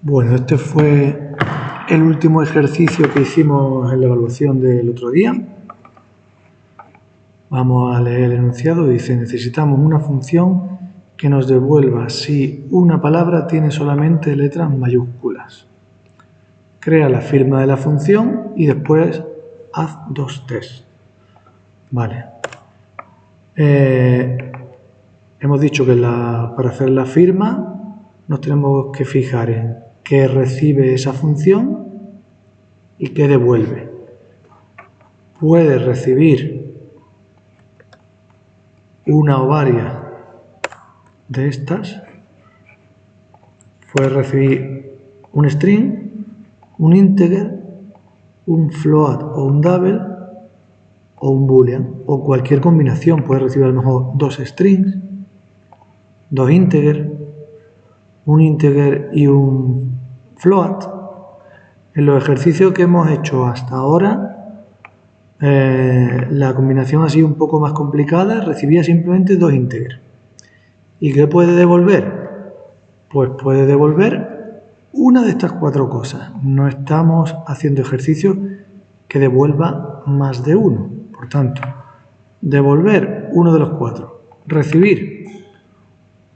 Bueno, este fue el último ejercicio que hicimos en la evaluación del otro día. Vamos a leer el enunciado. Dice: necesitamos una función que nos devuelva si una palabra tiene solamente letras mayúsculas. Crea la firma de la función y después haz dos tests. Vale. Hemos dicho que para hacer la firma nos tenemos que fijar en qué recibe esa función y qué devuelve. Puede recibir una o varias de estas. Puede recibir un string, un integer, un float o un double o un boolean o cualquier combinación. Puede recibir a lo mejor dos strings, dos integers, un integer y un float. En los ejercicios que hemos hecho hasta ahora, la combinación ha sido un poco más complicada, recibía simplemente dos integers. ¿Y qué puede devolver? Pues puede devolver una de estas cuatro cosas. No estamos haciendo ejercicios que devuelva más de uno. Por tanto, devolver uno de los cuatro. Recibir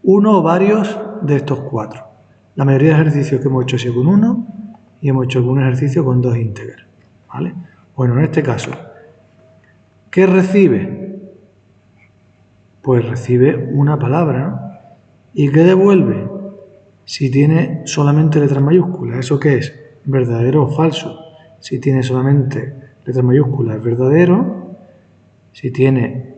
uno o varios de estos cuatro. La mayoría de ejercicios que hemos hecho ha sido con uno y hemos hecho algún ejercicio con dos integers. ¿Vale? Bueno, en este caso, ¿qué recibe? Pues recibe una palabra, ¿no? ¿Y qué devuelve? Si tiene solamente letras mayúsculas. ¿Eso qué es? ¿Verdadero o falso? Si tiene solamente letras mayúsculas, es verdadero. Si tiene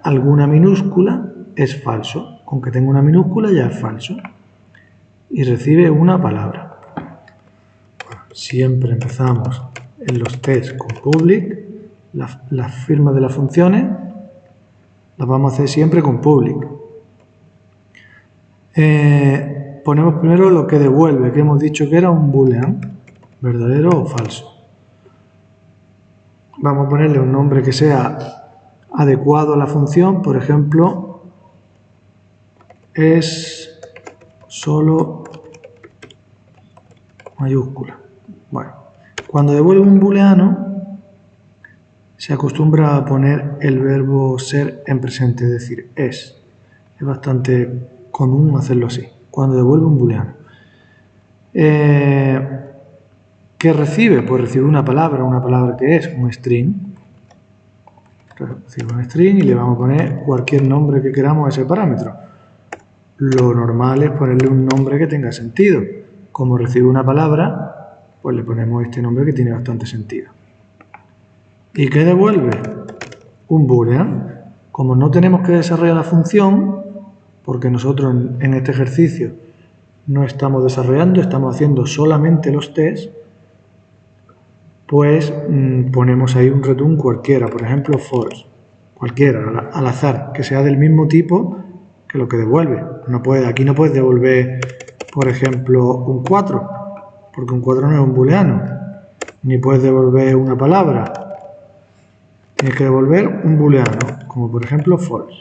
alguna minúscula, es falso. Con que tenga una minúscula ya es falso. Y recibe una palabra. Siempre empezamos en los tests con public. Las firmas de las funciones las vamos a hacer siempre con public. Ponemos primero lo que devuelve, que hemos dicho que era un boolean, verdadero o falso. Vamos a ponerle un nombre que sea adecuado a la función. Por ejemplo, es solo mayúscula. Bueno, cuando devuelve un booleano se acostumbra a poner el verbo ser en presente, es decir, es. Es bastante común hacerlo así, cuando devuelve un booleano. ¿Qué recibe? Pues recibe una palabra que es un string. Recibe un string y le vamos a poner cualquier nombre que queramos a ese parámetro. Lo normal es ponerle un nombre que tenga sentido. Como recibe una palabra, pues le ponemos este nombre que tiene bastante sentido. ¿Y qué devuelve? Un boolean. Como no tenemos que desarrollar la función, porque nosotros en este ejercicio no estamos desarrollando, estamos haciendo solamente los tests, pues ponemos ahí un return cualquiera, por ejemplo false, cualquiera, al azar, que sea del mismo tipo que lo que devuelve. Aquí no puedes devolver, por ejemplo, un 4, porque un 4 no es un booleano, ni puedes devolver una palabra. Tienes que devolver un booleano, como por ejemplo false.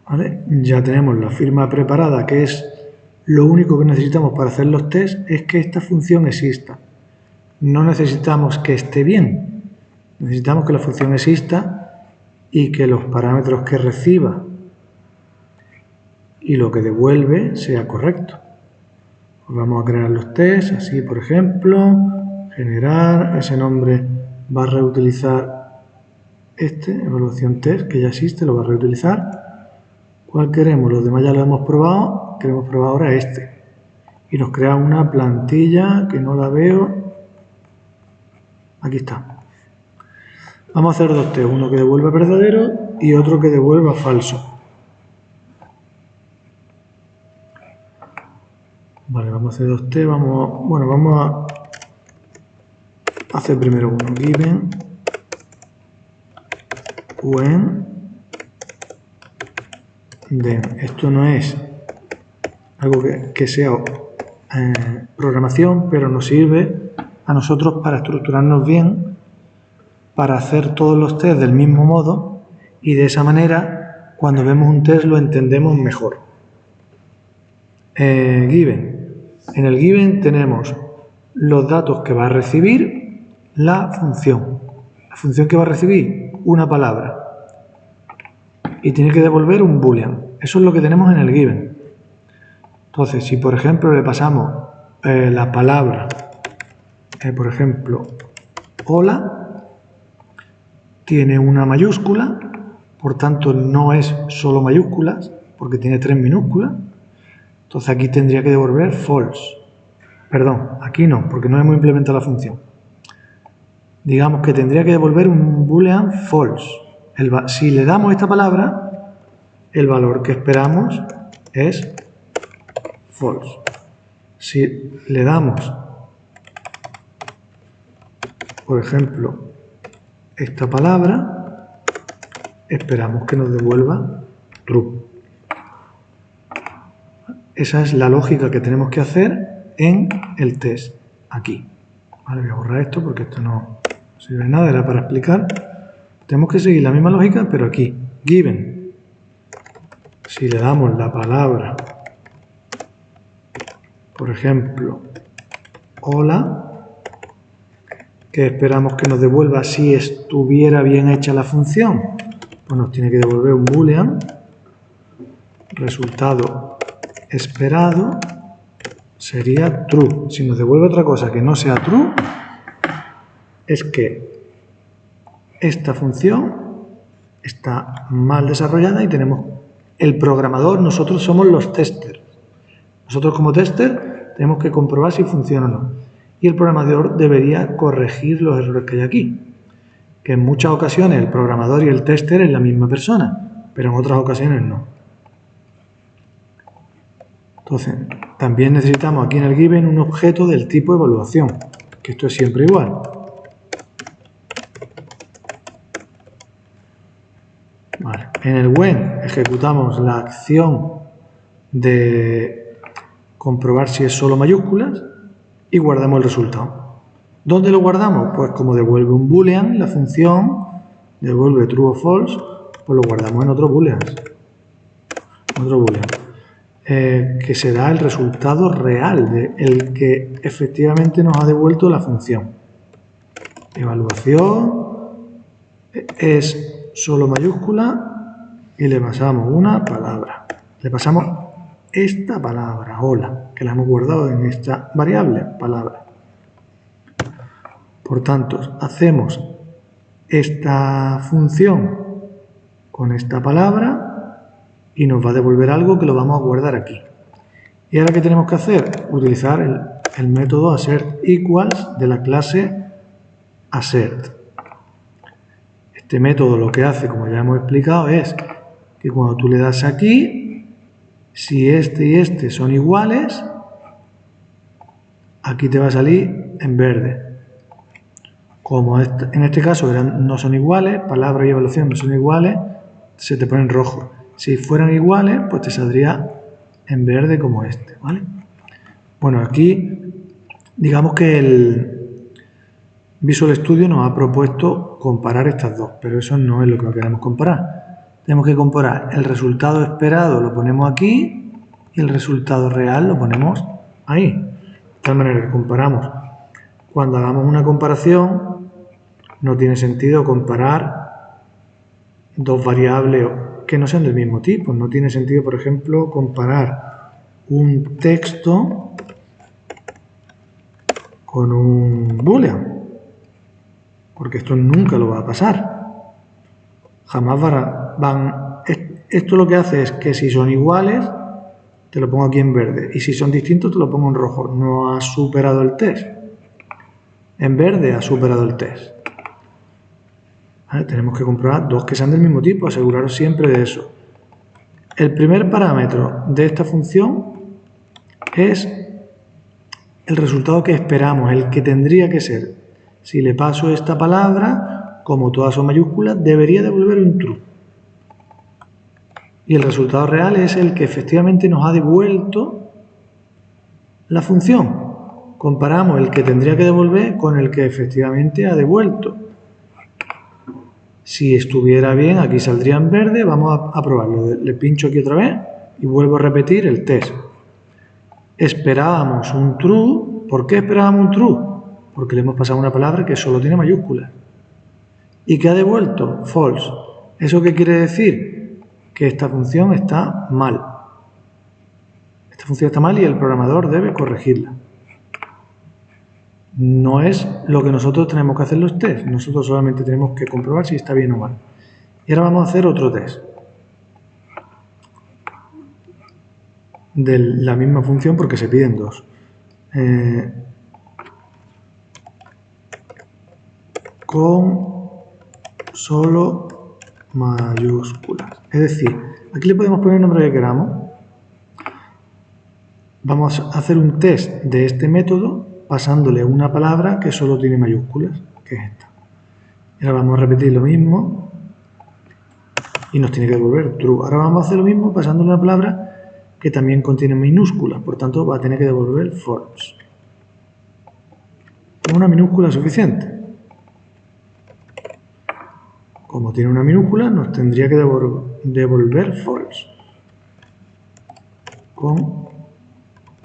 ¿Vale? Ya tenemos la firma preparada, que es lo único que necesitamos para hacer los tests, es que esta función exista. No necesitamos que esté bien, necesitamos que la función exista y que los parámetros que reciba y lo que devuelve sea correcto. Pues vamos a crear los tests, así por ejemplo, generar, ese nombre va a reutilizar evaluación test, que ya existe, lo va a reutilizar. ¿Cuál queremos? Los demás ya lo hemos probado, queremos probar ahora este. Y nos crea una plantilla que no la veo. Aquí está. Vamos a hacer dos tests, uno que devuelva verdadero y otro que devuelva falso. Vale, vamos a hacer dos tests. Vamos a hacer primero uno. Given when then. Esto no es algo que sea programación, pero nos sirve a nosotros para estructurarnos bien, para hacer todos los tests del mismo modo y de esa manera cuando vemos un test lo entendemos mejor. given. En el given tenemos los datos que va a recibir la función. La función que va a recibir una palabra y tiene que devolver un boolean. Eso es lo que tenemos en el given. Entonces, si por ejemplo le pasamos la palabra, por ejemplo, hola, tiene una mayúscula, por tanto no es solo mayúsculas, porque tiene 3 minúsculas. Entonces aquí tendría que devolver false. Perdón, aquí no, porque no hemos implementado la función. Digamos que tendría que devolver un boolean false. Si le damos esta palabra, el valor que esperamos es false. Si le damos, por ejemplo, esta palabra, esperamos que nos devuelva true. Esa es la lógica que tenemos que hacer en el test, aquí. Vale, voy a borrar esto porque esto no sirve de nada, era para explicar. Tenemos que seguir la misma lógica, pero aquí, given. Si le damos la palabra, por ejemplo, hola, ¿qué esperamos que nos devuelva si estuviera bien hecha la función? Pues nos tiene que devolver un boolean, resultado esperado sería true. Si nos devuelve otra cosa que no sea true, es que esta función está mal desarrollada y tenemos el programador, nosotros somos los testers. Nosotros como tester tenemos que comprobar si funciona o no. Y el programador debería corregir los errores que hay aquí. Que en muchas ocasiones el programador y el tester es la misma persona, pero en otras ocasiones no. Entonces, también necesitamos aquí en el given un objeto del tipo evaluación, que esto es siempre igual. Vale. En el when ejecutamos la acción de comprobar si es solo mayúsculas y guardamos el resultado. ¿Dónde lo guardamos? Pues como devuelve un boolean, la función devuelve true o false, pues lo guardamos en otro boolean. Que será el resultado real, el que efectivamente nos ha devuelto la función. Evaluación es solo mayúscula y le pasamos una palabra. Le pasamos esta palabra, hola, que la hemos guardado en esta variable, palabra. Por tanto, hacemos esta función con esta palabra y nos va a devolver algo que lo vamos a guardar aquí. ¿Y ahora qué tenemos que hacer? Utilizar el método AssertEquals de la clase assert. Este método lo que hace, como ya hemos explicado, es que cuando tú le das aquí, si este y este son iguales, aquí te va a salir en verde. Como en este caso no son iguales, palabra y evaluación no son iguales, se te pone en rojo. Si fueran iguales, pues te saldría en verde como este, ¿vale? Bueno, aquí digamos que el Visual Studio nos ha propuesto comparar estas dos, pero eso no es lo que queremos comparar. Tenemos que comparar el resultado esperado, lo ponemos aquí, y el resultado real lo ponemos ahí. De tal manera que comparamos. Cuando hagamos una comparación, no tiene sentido comparar dos variables que no sean del mismo tipo. No tiene sentido, por ejemplo, comparar un texto con un boolean, porque esto nunca lo va a pasar. Jamás esto lo que hace es que si son iguales, te lo pongo aquí en verde, y si son distintos, te lo pongo en rojo. No ha superado el test. En verde ha superado el test. ¿Vale? Tenemos que comprobar dos que sean del mismo tipo, aseguraros siempre de eso. El primer parámetro de esta función es el resultado que esperamos, el que tendría que ser. Si le paso esta palabra, como todas son mayúsculas, debería devolver un true. Y el resultado real es el que efectivamente nos ha devuelto la función. Comparamos el que tendría que devolver con el que efectivamente ha devuelto. Si estuviera bien, aquí saldría en verde. Vamos a probarlo. Le pincho aquí otra vez y vuelvo a repetir el test. esperábamos un true. ¿Por qué esperábamos un true? Porque le hemos pasado una palabra que solo tiene mayúsculas. ¿Y qué ha devuelto? False. ¿Eso qué quiere decir? Que esta función está mal. Esta función está mal y el programador debe corregirla. No es lo que nosotros tenemos que hacer los tests. Nosotros solamente tenemos que comprobar si está bien o mal. Y ahora vamos a hacer otro test de la misma función porque se piden dos. Con solo mayúsculas. Es decir, aquí le podemos poner el nombre que queramos. Vamos a hacer un test de este método pasándole una palabra que solo tiene mayúsculas, que es esta. Y ahora vamos a repetir lo mismo y nos tiene que devolver true. Ahora vamos a hacer lo mismo pasándole una palabra que también contiene minúsculas, por tanto va a tener que devolver false. Una minúscula suficiente. Como tiene una minúscula, nos tendría que devolver false. Con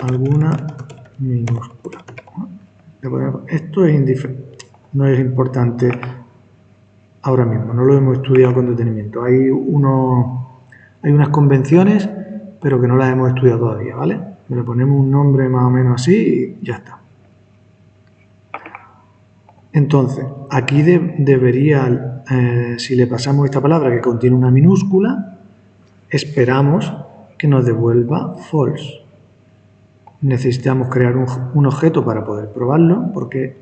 alguna minúscula. Esto es indiferente, no es importante ahora mismo, no lo hemos estudiado con detenimiento. Hay unas convenciones, pero que no las hemos estudiado todavía, ¿vale? Le ponemos un nombre más o menos así y ya está. Entonces, aquí debería, si le pasamos esta palabra que contiene una minúscula, esperamos que nos devuelva false. Necesitamos crear un objeto para poder probarlo, porque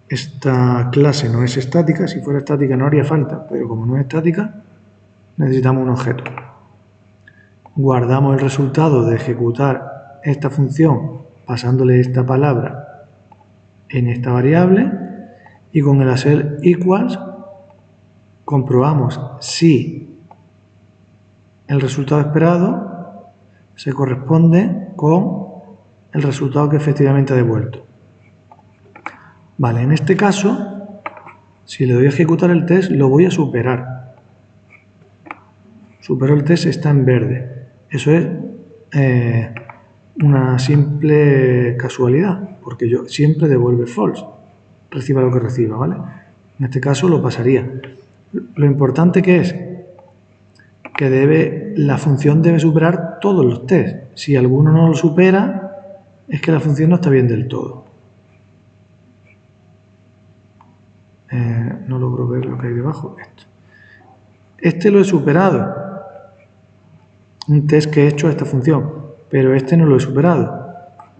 esta clase no es estática. Si fuera estática no haría falta, pero como no es estática, necesitamos un objeto. Guardamos el resultado de ejecutar esta función pasándole esta palabra en esta variable y con el hacer equals comprobamos si el resultado esperado se corresponde con el resultado que efectivamente ha devuelto. Vale, en este caso, si le doy a ejecutar el test, lo voy a superar. Superó el test, está en verde. Eso es una simple casualidad, porque yo siempre devuelve false, reciba lo que reciba, ¿vale? En este caso lo pasaría. Lo importante que es que la función debe superar todos los tests. Si alguno no lo supera, es que la función no está bien del todo. No logro ver lo que hay debajo. Este lo he superado. Un test que he hecho a esta función, pero este no lo he superado.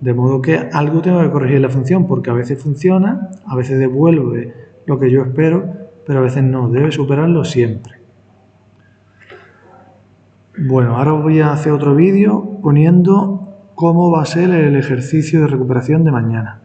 De modo que algo tengo que corregir en la función, porque a veces funciona, a veces devuelve lo que yo espero, pero a veces no. Debe superarlo siempre. Bueno, ahora os voy a hacer otro vídeo poniendo cómo va a ser el ejercicio de recuperación de mañana.